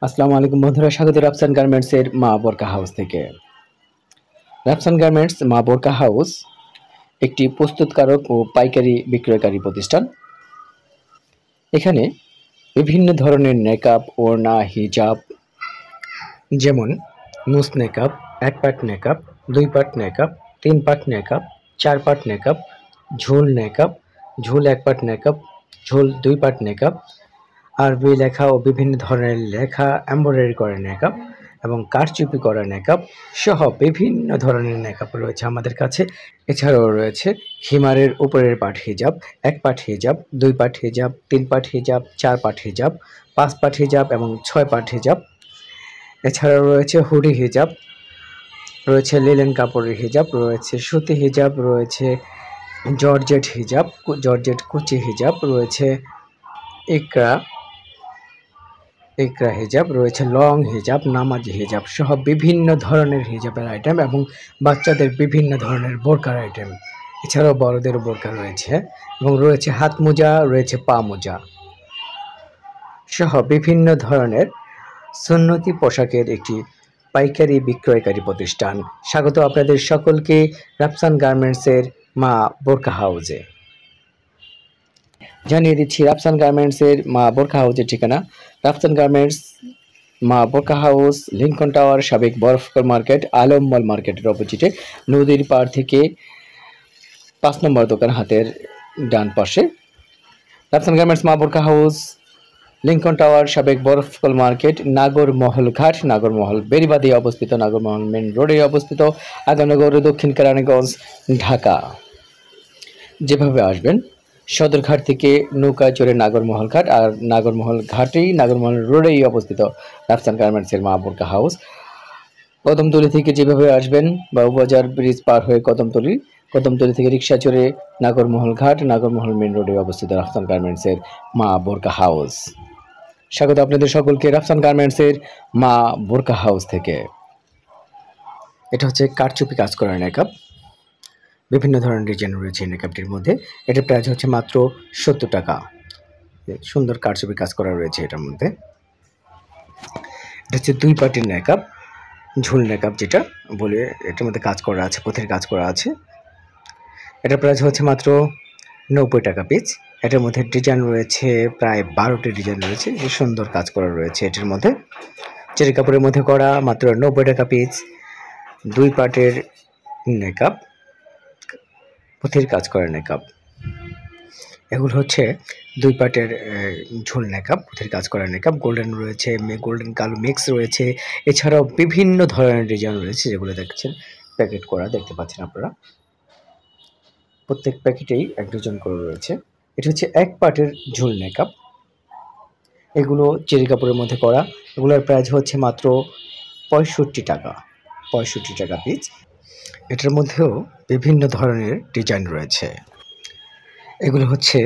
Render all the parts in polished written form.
আসসালামু আলাইকুম বন্ধুরা, স্বাগত রাফসান গার্মেন্টসের মা বোরকা হাউস থেকে। রাফসান গার্মেন্টস মা বোরকা হাউস একটি প্রস্তুতকারক ও পাইকারি বিক্রয়কারী প্রতিষ্ঠান। এখানে বিভিন্ন ধরনের নেকআপ, ওড়না, হিজাব, যেমন নুস নেকআপ, এক পাট নেকআপ, দুই পাট নেকআপ, তিন পাট নেকআপ, চার পাট নেকআপ, ঝোল নেকআপ, ঝোল এক পাট নেকআপ, ঝোল দুই পাট নেকআপ, আরবি লেখা ও বিভিন্ন ধরনের লেখা এমব্রয়ডারি করা নেকআপ এবং কারচুপি করা নেকআপ সহ বিভিন্ন ধরনের নেকআপ রয়েছে আমাদের কাছে। এছাড়াও রয়েছে হিমারের উপরের পাট হিজাব, এক পাট হিজাব, দুই পাট হিজাব, তিন পাট হিজাব, চার পাট হিজাব, পাঁচ পাট হিজাব এবং ছয় পাট হিজাব। এছাড়াও রয়েছে হুডি হিজাব, রয়েছে লিলেন কাপড়ের হিজাব, রয়েছে সুতি হিজাব, রয়েছে জর্জেট হিজাব, জর্জেট কুচি হিজাব, রয়েছে ইকরা হিজাব, রয়েছে লং হিজাব, নামাজি হিজাব সহ বিভিন্ন ধরনের হিজাবের আইটেম এবং বাচ্চাদের বিভিন্ন ধরনের বোরকার আইটেম। এছাড়াও বড়দের বোরকা রয়েছে এবং রয়েছে হাত মোজা, রয়েছে পা মোজা সহ বিভিন্ন ধরনের সুন্নতি পোশাকের একটি পাইকারি বিক্রয়কারী প্রতিষ্ঠান। স্বাগত আপনাদের সকলকে রাফসান গার্মেন্টসের মা বোরকা হাউসে। জানিয়ে দিচ্ছি রাফসান গার্মেন্টসের মা বোরকা হাউসের ঠিকানা। রাফসান গার্মেন্টস মা বোরকা হাউস, লিঙ্কন টাওয়ার, সাবেক বরফকর মার্কেট, আলম মল মার্কেটের অপোজিটে, নদীর পাড় থেকে 5 নম্বর দোকান হাতের ডান পাশে। রাফসান গার্মেন্টস মা বোরকা হাউস, লিঙ্কন টাওয়ার, সাবেক বরফকল মার্কেট, নাগরমহল ঘাট, নাগরমহল বেরিবাদে অবস্থিত, নাগরমহল মেন রোডে অবস্থিত, আগানগর, দক্ষিণ কেরানীগঞ্জ, ঢাকা। যেভাবে আসবেন সদরঘাট থেকে নৌকা চড়ে নাগরমহল ঘাট, আর নাগরমহল ঘাটেই নাগরমহল রোডেই অবস্থিত রাফসান গার্মেন্টসের মা বোরকা হাউস। কদমতলী থেকে যেভাবে আসবেন বাবুবাজার ব্রিজ পার হয়ে কদমতলী থেকে রিক্সা চড়ে নাগরমহল ঘাট, নাগরমহল মেন রোডে অবস্থিত রাফসান গার্মেন্টসের মা বোরকা হাউস। স্বাগত আপনাদের সকলকে রাফসান গার্মেন্টসের মা বোরকা হাউস থেকে। এটা হচ্ছে কারচুপি কাজ করা নেকআপ, বিভিন্ন ধরনের ডিজাইন রয়েছে নেকআপটির মধ্যে। এটার প্রাইস হচ্ছে মাত্র 70 টাকা। সুন্দর কারচুপি কাজ করা রয়েছে এটার মধ্যে। এটা হচ্ছে দুই পাটির নেকআপ, ঝুল নেকআপ যেটা বলে, এটার মধ্যে কাজ করা আছে, পথের কাজ করা আছে। এটার প্রাইস হচ্ছে মাত্র 90 টাকা পিস। এটার মধ্যে ডিজাইন রয়েছে প্রায় 12টি ডিজাইন রয়েছে, সুন্দর কাজ করা রয়েছে এটার মধ্যে। চেরি কাপড়ের মধ্যে করা, মাত্র 90 টাকা পিস। দুই পাটের নেকআপ, পুঁথির কাজ করা নেকআপ। এগুলো হচ্ছে দুই পাটের ঝুল নেকআপ, পুঁথির কাজ করা নেকআপ। গোল্ডেন রয়েছে, গোল্ডেন কালো মিক্স রয়েছে, এছাড়াও বিভিন্ন ধরনের ডিজাইন রয়েছে যেগুলো দেখছেন প্যাকেট করা, দেখতে পাচ্ছেন আপনারা। প্রত্যেক প্যাকেটেই 1 ডজন করে রয়েছে। এটা হচ্ছে এক পাটের ঝুল নেকআপ, এগুলো চেরি কাপড়ের মধ্যে করা। এগুলোর প্রাইস হচ্ছে মাত্র 65 টাকা, 65 টাকা পিস। এটার মধ্যেও বিভিন্ন ধরনের ডিজাইন রয়েছে। এগুলো হচ্ছে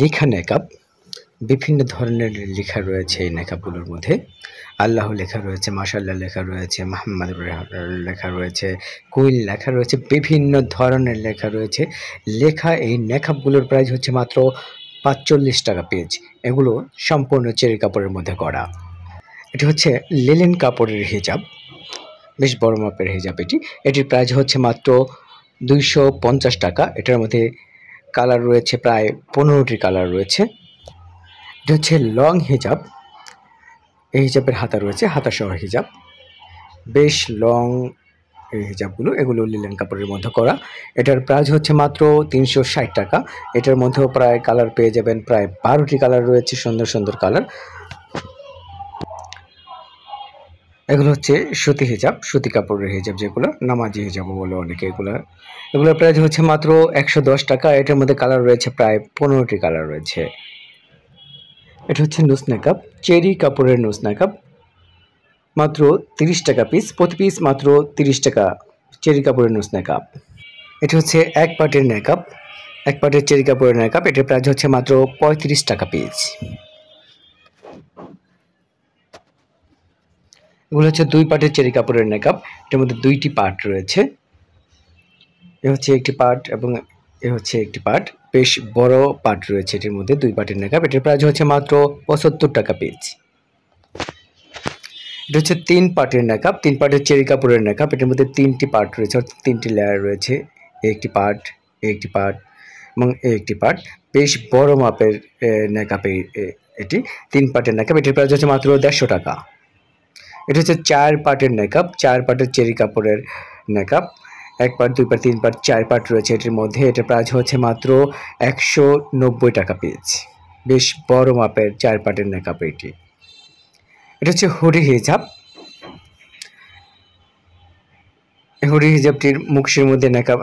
লেখা নেকআপ, বিভিন্ন ধরনের লেখা রয়েছে এই নেকআপগুলোর মধ্যে। আল্লাহ লেখা রয়েছে, মাশাআল্লাহ লেখা রয়েছে, মুহাম্মদ লেখা রয়েছে, কুইল লেখা রয়েছে, বিভিন্ন ধরনের লেখা রয়েছে। লেখা এই নেকআপগুলোর প্রাইস হচ্ছে মাত্র 45 টাকা পিস। এগুলো সম্পূর্ণ চেরি কাপড়ের মধ্যে করা। এটি হচ্ছে লিলেন কাপড়ের হিজাব, বেশ বড় মাপের হিজাব এটি। এটির প্রাইস হচ্ছে মাত্র 250 টাকা। এটার মধ্যে কালার রয়েছে প্রায় 15টি কালার রয়েছে। এটা হচ্ছে লং হিজাব, এই হিজাবের হাতা রয়েছে, হাতা সহ হিজাব, বেশ লং এই হিজাবগুলো। এগুলো লিলেন কাপড়ের মধ্যে করা। এটার প্রাইস হচ্ছে মাত্র 360 টাকা। এটার মধ্যেও প্রায় কালার পেয়ে যাবেন, প্রায় 12টি কালার রয়েছে, সুন্দর সুন্দর কালার। এগুলো হচ্ছে সুতি হিজাব, সুতি কাপড়ের হিজাব, যেগুলো নামাজি হিজাব বলে অনেকে। এগুলোর প্রাইস হচ্ছে মাত্র 110 টাকা। এটার মধ্যে কালার রয়েছে প্রায় 15টি কালার রয়েছে। এটা হচ্ছে নুস নেকআপ, চেরি কাপড়ের নুস নেকআপ, মাত্র 30 টাকা পিস, প্রতি পিস মাত্র 30 টাকা। চেরি কাপড়ের নুস নেকআপ। এটা হচ্ছে এক পাটের নেকআপ, এক পাটের চেরি কাপড়ের নেকআপ। এটার প্রাইস হচ্ছে মাত্র 35 টাকা পিস। এগুলো হচ্ছে দুই পাটের চেরি কাপড়ের নেকআপ, এটার মধ্যে 2টি পার্ট রয়েছে। এ হচ্ছে একটি পার্ট এবং এ হচ্ছে একটি পার্ট, বেশ বড় পার্ট রয়েছে এটির মধ্যে। দুই পাটের নেকআপ, এটার প্রাইস হচ্ছে মাত্র 75 টাকা পিস। এটা হচ্ছে 3 পার্টের নেকআপ, 3 পার্টের চেরি কাপড়ের নেকআপ। এটার মধ্যে 3টি পার্ট রয়েছে, অর্থাৎ 3টি লেয়ার রয়েছে। একটি পার্ট, একটি পার্ট এবং একটি পার্ট। বেশ বড় মাপের নেকআপ এটি 3 পার্টের নেকআপ। এটির প্রাইস হচ্ছে মাত্র 150 টাকা। এটা হচ্ছে 4 পার্টের নেকআপ, 4 পার্টের চেরি কাপড়ের নেকআপ। 1 পার্ট, 2 পার্ট, 3 পার্ট, 4 পার্ট রয়েছে এটির মধ্যে। এটার প্রাইস হচ্ছে মাত্র 190 টাকা পিস। বেশ বড় মাপের 4 পার্টের নেকআপ এটি। এটা হচ্ছে হুডি হিজাব। হুডি হিজাবটির মুখের মধ্যে নেকআপ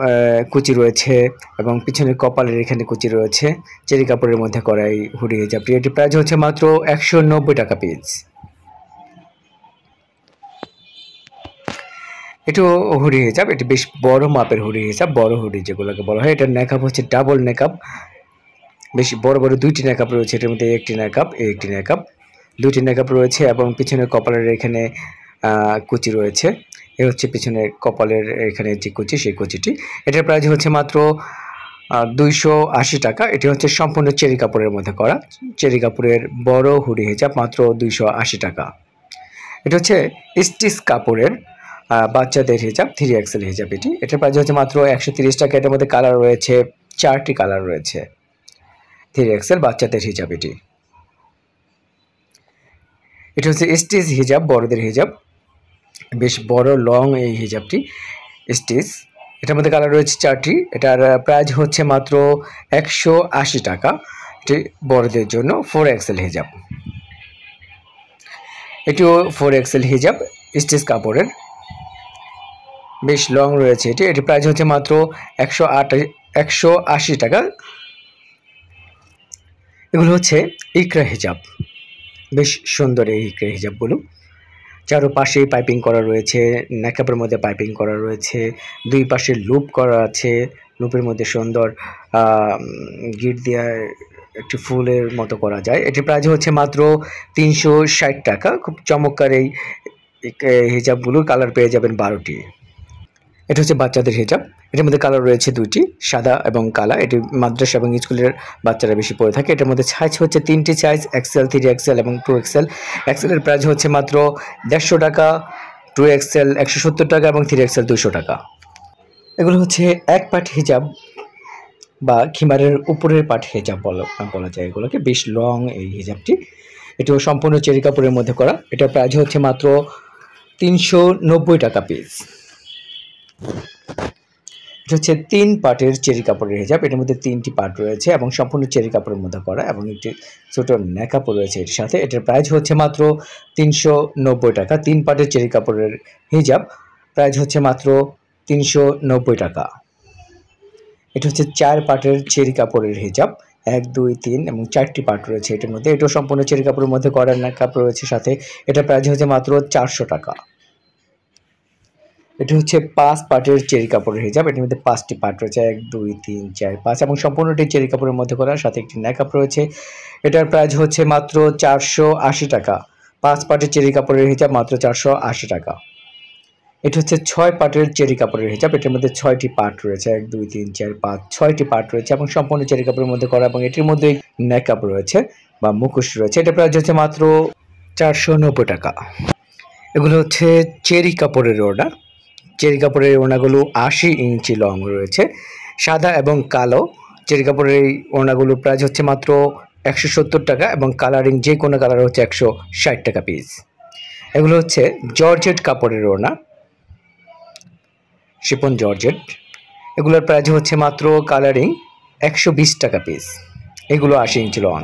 কুচি রয়েছে এবং পিছনের কপালের এখানে কুচি রয়েছে। চেরি কাপড়ের মধ্যে করা এই হুডি হিজাবটি, এটির প্রাইস হচ্ছে মাত্র 190 টাকা পিস। এটাও হুডি হিজাব, এটি বেশ বড় মাপের হুডি হিজাব, বড় হুডি যেগুলোকে বলা হয়। এটার নেকআপ হচ্ছে ডাবল নেকআপ। বেশ বড় বড় 2টি নেকআপ রয়েছে এটার মধ্যে। একটি নেকআপ, একটি নেকআপ, 2টি নেকআপ রয়েছে এবং পিছনের কপালের এখানে কুচি রয়েছে। এ হচ্ছে পিছনের কপালের এখানে যে কুচি, সেই কুচিটি। এটার প্রাইস হচ্ছে মাত্র 280 টাকা। এটি হচ্ছে সম্পূর্ণ চেরি কাপড়ের মধ্যে করা, চেরি কাপড়ের বড় হুডি হিজাব, মাত্র 280 টাকা। এটা হচ্ছে স্টিচ কাপড়ের বাচ্চাদের হিজাব, 3XL হিজাব এটি। এটার প্রাইস হচ্ছে মাত্র 130 টাকা। এটার মধ্যে কালার রয়েছে, 4টি কালার রয়েছে। 3XL বাচ্চাদের হিজাব এটি। এটা হচ্ছে স্টিচ হিজাব, বড়দের হিজাব। বেশ বড় লং এই হিজাবটি স্টিচ। এটার মধ্যে কালার রয়েছে 4টি। এটার প্রাইস হচ্ছে মাত্র 180 টাকা। এটি বড়দের জন্য 4XL হিজাব। এটিও 4XL হিজাব, স্টিচ কাপড়ের, বেশ লং রয়েছে এটি। এটির প্রাইস হচ্ছে মাত্র 180 টাকা। এগুলো হচ্ছে ইকরা হিজাব। বেশ সুন্দর এই ইকরা হিজাবগুলো। চারপাশে পাইপিং করা রয়েছে, নেকআপের মধ্যে পাইপিং করা রয়েছে, 2 পাশে লুপ করা আছে। লুপের মধ্যে সুন্দর গিট দেওয়া একটি ফুলের মতো করা যায়। এটির প্রাইস হচ্ছে মাত্র 360 টাকা। খুব চমৎকার এই হিজাবগুলোর কালার পেয়ে যাবেন 12টি। এটা হচ্ছে বাচ্চাদের হিজাব। এটার মধ্যে কালার রয়েছে 2টি, সাদা এবং কালা। এটি মাদ্রাসা এবং স্কুলের বাচ্চারা বেশি পরে থাকে। এটার মধ্যে সাইজ হচ্ছে 3টি সাইজ, XL, 3XL এবং 2XL। XL এর প্রাইস হচ্ছে মাত্র 150 টাকা, 2XL 170 টাকা এবং 3XL 200 টাকা। এগুলো হচ্ছে 1 পাট হিজাব বা খিমারের উপরের পাট হিজাব বলা যায় এগুলোকে। বেশ লং এই হিজাবটি। এটিও সম্পূর্ণ চেরি কাপড়ের মধ্যে করা। এটার প্রাইস হচ্ছে মাত্র 390 টাকা পিস। এটা হচ্ছে 3 পার্টের চেরি কাপড়ের হিজাব। এটার মধ্যে 3টি পার্ট রয়েছে এবং সম্পূর্ণ চেরি কাপড়ের মধ্যে করা এবং একটি ছোট নেকআপও রয়েছে এর সাথে। এটার প্রাইস হচ্ছে মাত্র 390 টাকা। 3 পার্টের চেরি কাপড়ের হিজাব, প্রাইস হচ্ছে মাত্র 390 টাকা। এটা হচ্ছে 4 পার্টের চেরি কাপড়ের হিজাব। 1, 2, 3 এবং 4টি পার্ট রয়েছে এটার মধ্যে। এটাও সম্পূর্ণ চেরি কাপড়ের মধ্যে করা নেকআপ রয়েছে সাথে। এটার প্রাইস হচ্ছে মাত্র 400 টাকা। এটা হচ্ছে 5 পার্টের চেরি কাপড়ের হিজাব। এটার মধ্যে 5টি পার্ট রয়েছে, 1, 2, 3, 4, 5 এবং সম্পূর্ণটি চেরি কাপড়ের মধ্যে করা, সাথে একটি নেকআপ রয়েছে। এটার প্রাইস হচ্ছে মাত্র 480 টাকা। 5 পার্টের চেরি কাপড়ের হিজাব, মাত্র 480 টাকা। এটা হচ্ছে 6 পার্টের চেরি কাপড়ের হিজাব। এটার মধ্যে 6টি পার্ট রয়েছে, 1, 2, 3, 4, 5, 6টি পার্ট রয়েছে এবং সম্পূর্ণ চেরি কাপড়ের মধ্যে করা এবং এটির মধ্যে নেকআপ রয়েছে বা মুখোশ রয়েছে। এটার প্রাইস হচ্ছে মাত্র 490 টাকা। এগুলো হচ্ছে চেরি কাপড়ের ওড়না। চেরি কাপড়ের ওড়নাগুলো 80 ইঞ্চি লং রয়েছে, সাদা এবং কালো। চেরি কাপড়ের এই ওড়নাগুলোর প্রাইস হচ্ছে মাত্র 170 টাকা এবং কালারিং যে কোনো কালার হচ্ছে 160 টাকা পিস। এগুলো হচ্ছে জর্জেট কাপড়ের ওড়না, শিপন জর্জেট। এগুলোর প্রাইস হচ্ছে মাত্র কালারিং 120 টাকা পিস। এগুলো 80 ইঞ্চি লং।